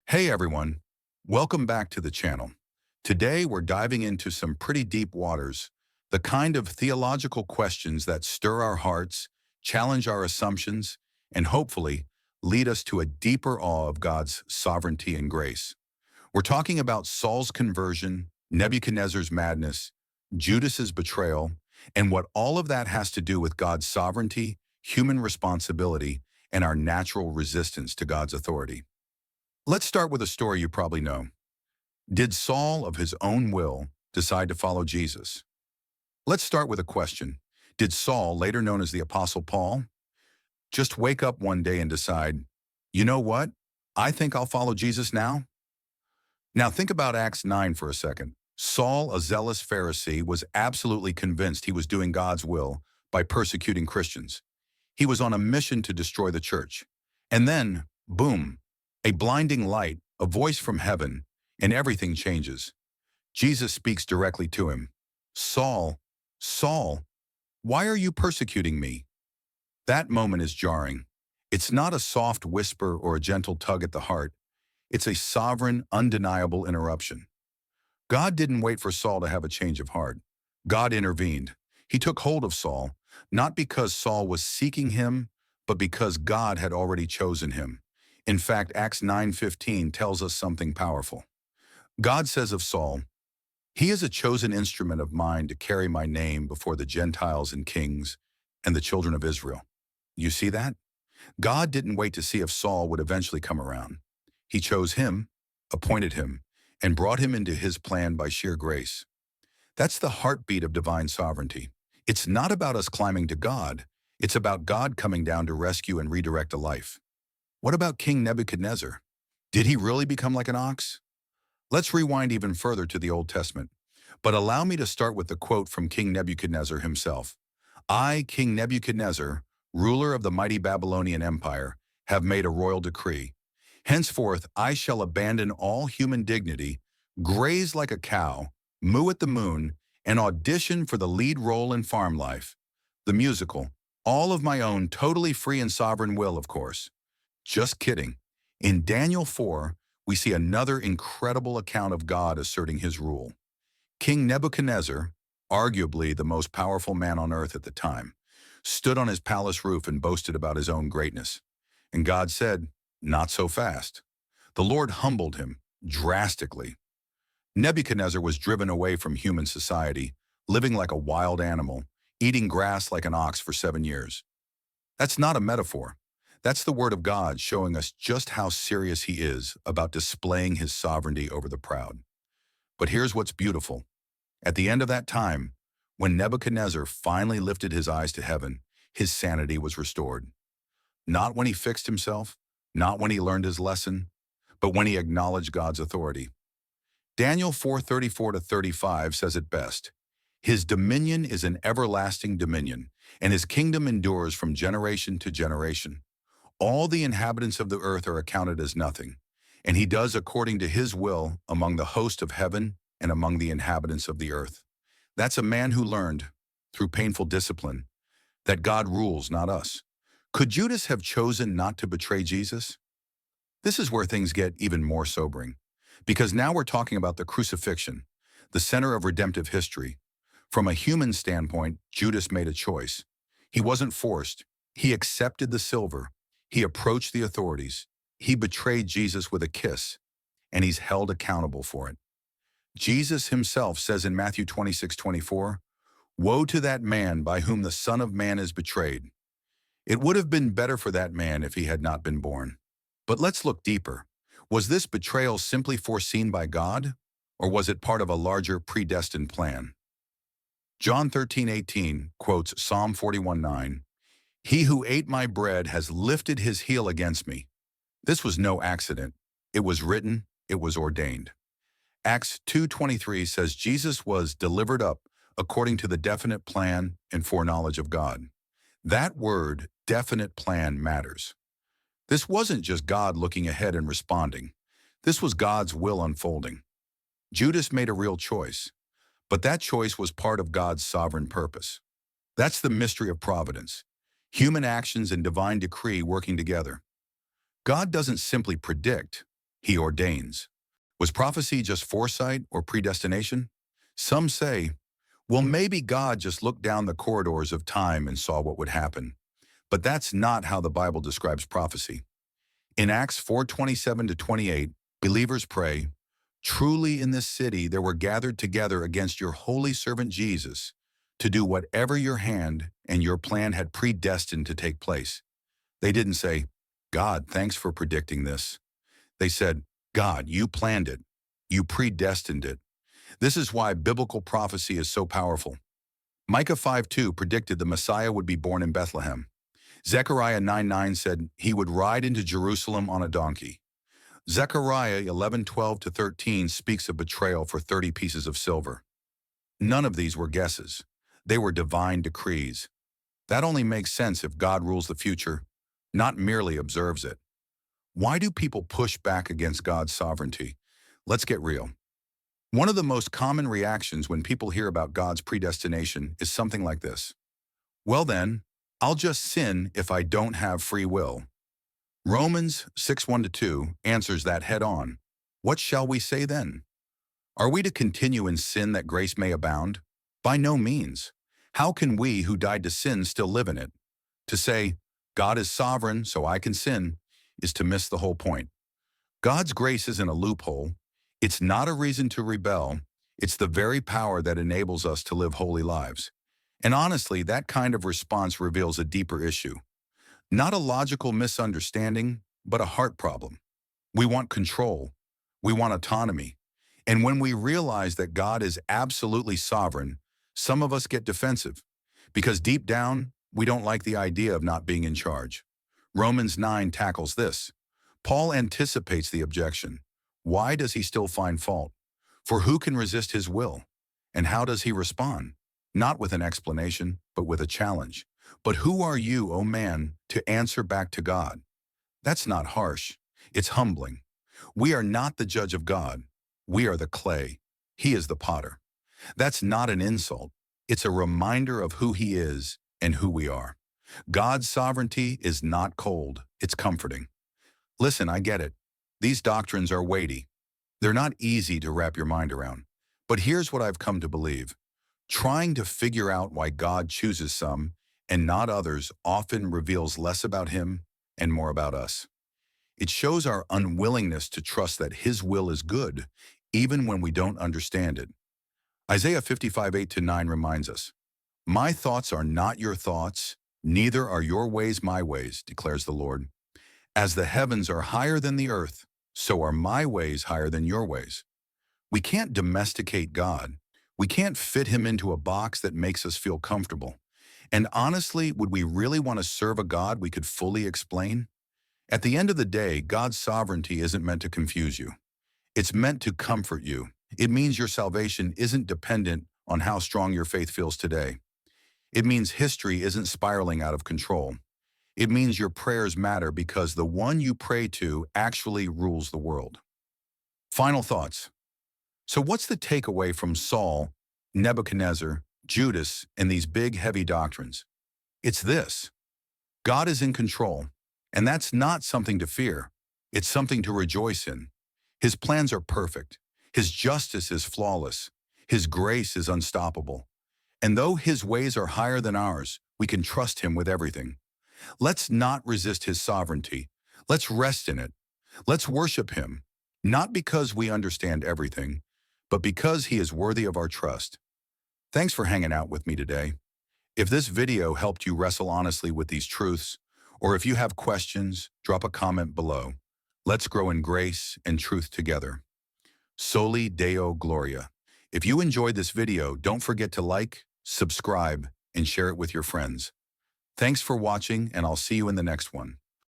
Hey everyone, welcome back to the channel. Today we're diving into some pretty deep waters, the kind of theological questions that stir our hearts, challenge our assumptions, and hopefully lead us to a deeper awe of God's sovereignty and grace. We're talking about Saul's conversion, Nebuchadnezzar's madness, Judas's betrayal, and what all of that has to do with God's sovereignty, human responsibility, and our natural resistance to God's authority. Let's start with a story you probably know. Did Saul, of his own will, decide to follow Jesus? Let's start with a question. Did Saul, later known as the Apostle Paul, just wake up one day and decide, you know what? I think I'll follow Jesus now? Now think about Acts 9 for a second. Saul, a zealous Pharisee, was absolutely convinced he was doing God's will by persecuting Christians. He was on a mission to destroy the church. And then, boom, a blinding light, a voice from heaven, and everything changes. Jesus speaks directly to him. Saul, Saul, why are you persecuting me? That moment is jarring. It's not a soft whisper or a gentle tug at the heart. It's a sovereign, undeniable interruption. God didn't wait for Saul to have a change of heart. God intervened. He took hold of Saul, not because Saul was seeking him, but because God had already chosen him. In fact, Acts 9:15 tells us something powerful. God says of Saul, "He is a chosen instrument of mine to carry my name before the Gentiles and kings and the children of Israel." You see that? God didn't wait to see if Saul would eventually come around. He chose him, appointed him, and brought him into his plan by sheer grace. That's the heartbeat of divine sovereignty. It's not about us climbing to God. It's about God coming down to rescue and redirect a life. What about King Nebuchadnezzar? Did he really become like an ox? Let's rewind even further to the Old Testament. But allow me to start with the quote from King Nebuchadnezzar himself. "I, King Nebuchadnezzar, ruler of the mighty Babylonian Empire, have made a royal decree. Henceforth I shall abandon all human dignity, graze like a cow, moo at the moon, and audition for the lead role in farm life. The musical, all of my own totally free and sovereign will, of course." Just kidding. In Daniel 4, we see another incredible account of God asserting his rule. King Nebuchadnezzar, arguably the most powerful man on earth at the time, stood on his palace roof and boasted about his own greatness. And God said, "Not so fast." The Lord humbled him drastically. Nebuchadnezzar was driven away from human society, living like a wild animal, eating grass like an ox for 7 years. That's not a metaphor. That's the word of God showing us just how serious he is about displaying his sovereignty over the proud. But here's what's beautiful. At the end of that time, when Nebuchadnezzar finally lifted his eyes to heaven, his sanity was restored. Not when he fixed himself, not when he learned his lesson, but when he acknowledged God's authority. Daniel 4:34-35 says it best. "His dominion is an everlasting dominion, and his kingdom endures from generation to generation. All the inhabitants of the earth are accounted as nothing, and he does according to his will among the host of heaven and among the inhabitants of the earth." That's a man who learned, through painful discipline, that God rules, not us. Could Judas have chosen not to betray Jesus? This is where things get even more sobering, because now we're talking about the crucifixion, the center of redemptive history. From a human standpoint, Judas made a choice. He wasn't forced. He accepted the silver. He approached the authorities. He betrayed Jesus with a kiss, and he's held accountable for it. Jesus himself says in Matthew 26:24, "Woe to that man by whom the Son of Man is betrayed. It would have been better for that man if he had not been born." But let's look deeper. Was this betrayal simply foreseen by God, or was it part of a larger predestined plan? John 13:18 quotes Psalm 41:9, "He who ate my bread has lifted his heel against me." This was no accident. It was written, it was ordained. Acts 2:23 says Jesus was delivered up according to the definite plan and foreknowledge of God. That word, definite plan, matters. This wasn't just God looking ahead and responding. This was God's will unfolding. Judas made a real choice, but that choice was part of God's sovereign purpose. That's the mystery of providence. Human actions and divine decree working together. God doesn't simply predict, He ordains. Was prophecy just foresight or predestination? Some say, well, maybe God just looked down the corridors of time and saw what would happen. But that's not how the Bible describes prophecy. In Acts 4:27-28, believers pray, truly in this city there were gathered together against your holy servant Jesus to do whatever your hand and your plan had predestined to take place. They didn't say, God, thanks for predicting this. They said, God, you planned it. You predestined it. This is why biblical prophecy is so powerful. Micah 5:2 predicted the Messiah would be born in Bethlehem. Zechariah 9:9 said he would ride into Jerusalem on a donkey. Zechariah 11:12-13 speaks of betrayal for 30 pieces of silver. None of these were guesses. They were divine decrees. That only makes sense if God rules the future, not merely observes it. Why do people push back against God's sovereignty? Let's get real. One of the most common reactions when people hear about God's predestination is something like this. Well then, I'll just sin if I don't have free will. Romans 6:1-2 answers that head on. What shall we say then? Are we to continue in sin that grace may abound? By no means. How can we who died to sin still live in it? To say, God is sovereign, so I can sin, is to miss the whole point. God's grace isn't a loophole. It's not a reason to rebel. It's the very power that enables us to live holy lives. And honestly, that kind of response reveals a deeper issue. Not a logical misunderstanding, but a heart problem. We want control. We want autonomy. And when we realize that God is absolutely sovereign, some of us get defensive, because deep down, we don't like the idea of not being in charge. Romans 9 tackles this. Paul anticipates the objection. Why does he still find fault? For who can resist his will? And how does he respond? Not with an explanation, but with a challenge. But who are you, O man, to answer back to God? That's not harsh. It's humbling. We are not the judge of God. We are the clay. He is the potter. That's not an insult. It's a reminder of who he is and who we are. God's sovereignty is not cold. It's comforting. Listen, I get it. These doctrines are weighty. They're not easy to wrap your mind around. But here's what I've come to believe. Trying to figure out why God chooses some and not others often reveals less about him and more about us. It shows our unwillingness to trust that his will is good, even when we don't understand it. Isaiah 55:8-9 reminds us, my thoughts are not your thoughts, neither are your ways my ways, declares the Lord. As the heavens are higher than the earth, so are my ways higher than your ways. We can't domesticate God. We can't fit him into a box that makes us feel comfortable. And honestly, would we really want to serve a God we could fully explain? At the end of the day, God's sovereignty isn't meant to confuse you. It's meant to comfort you. It means your salvation isn't dependent on how strong your faith feels today. It means history isn't spiraling out of control. It means your prayers matter because the one you pray to actually rules the world. Final thoughts. So what's the takeaway from Saul, Nebuchadnezzar, Judas, and these big, heavy doctrines? It's this. God is in control, and that's not something to fear. It's something to rejoice in. His plans are perfect. His justice is flawless. His grace is unstoppable. And though his ways are higher than ours, we can trust him with everything. Let's not resist his sovereignty. Let's rest in it. Let's worship him, not because we understand everything, but because he is worthy of our trust. Thanks for hanging out with me today. If this video helped you wrestle honestly with these truths, or if you have questions, drop a comment below. Let's grow in grace and truth together. Soli Deo Gloria. If you enjoyed this video, don't forget to like, subscribe, and share it with your friends. Thanks for watching, and I'll see you in the next one.